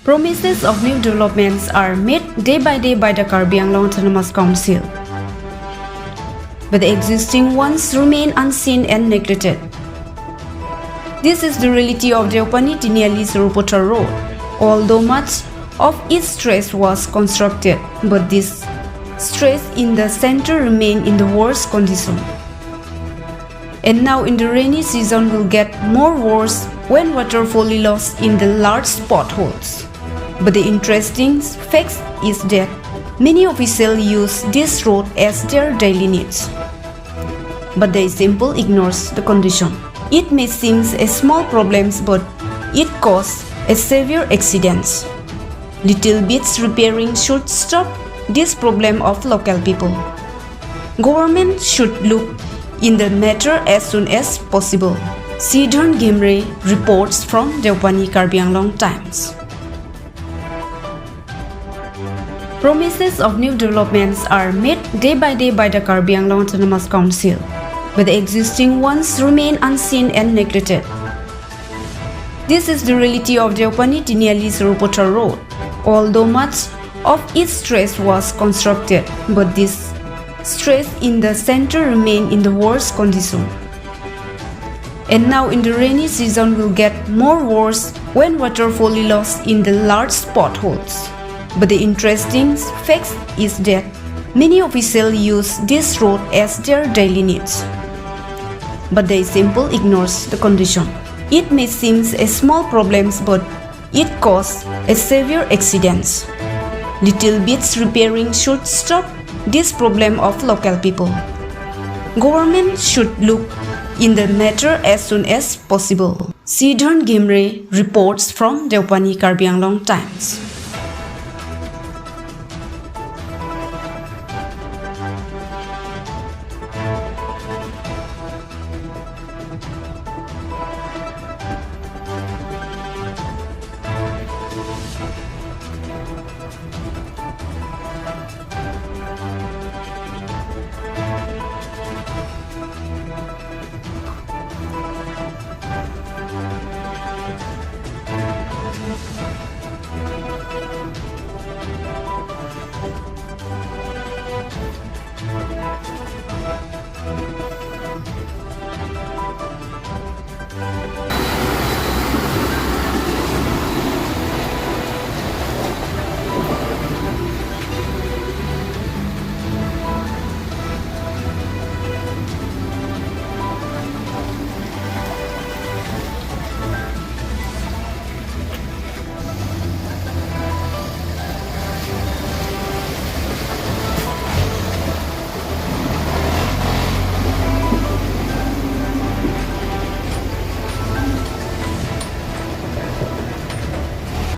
Promises of new developments are made day by day by the Karbi Anglong Autonomous Council, but the existing ones remain unseen and neglected. This is the reality of Deopani Tiniali Surupota Road. Although much of its stretch was constructed, but this stretch in the center remain in the worst condition. And now in the rainy season will get more worse when water fully lost in the large potholes. But the interesting fact is that many officials use this road as their daily needs. But they simply ignores the condition. It may seem a small problem, but it causes a severe accidents. Little bits repairing should stop this problem of local people. Government should look in the matter as soon as possible. Sidhan Gimre reports from Deopani Karbi Anglong Times. Promises of new developments are made day by day by the Karbi Anglong Autonomous Council, but the existing ones remain unseen and neglected. This is the reality of Deopani Tiniali Surupota Road. Although much of its stretch was constructed, but this stretch in the center remain in the worst condition. And now in the rainy season will get more worse when water fully lost in the large potholes. But the interesting fact is that many officials use this road as their daily needs. But they simply ignores the condition. It may seem a small problem, but it causes a severe accidents. Little bits repairing should stop this problem of local people. Government should look in the matter as soon as possible. Sidhan Gimre reports from Deopani Karbi Anglong Times.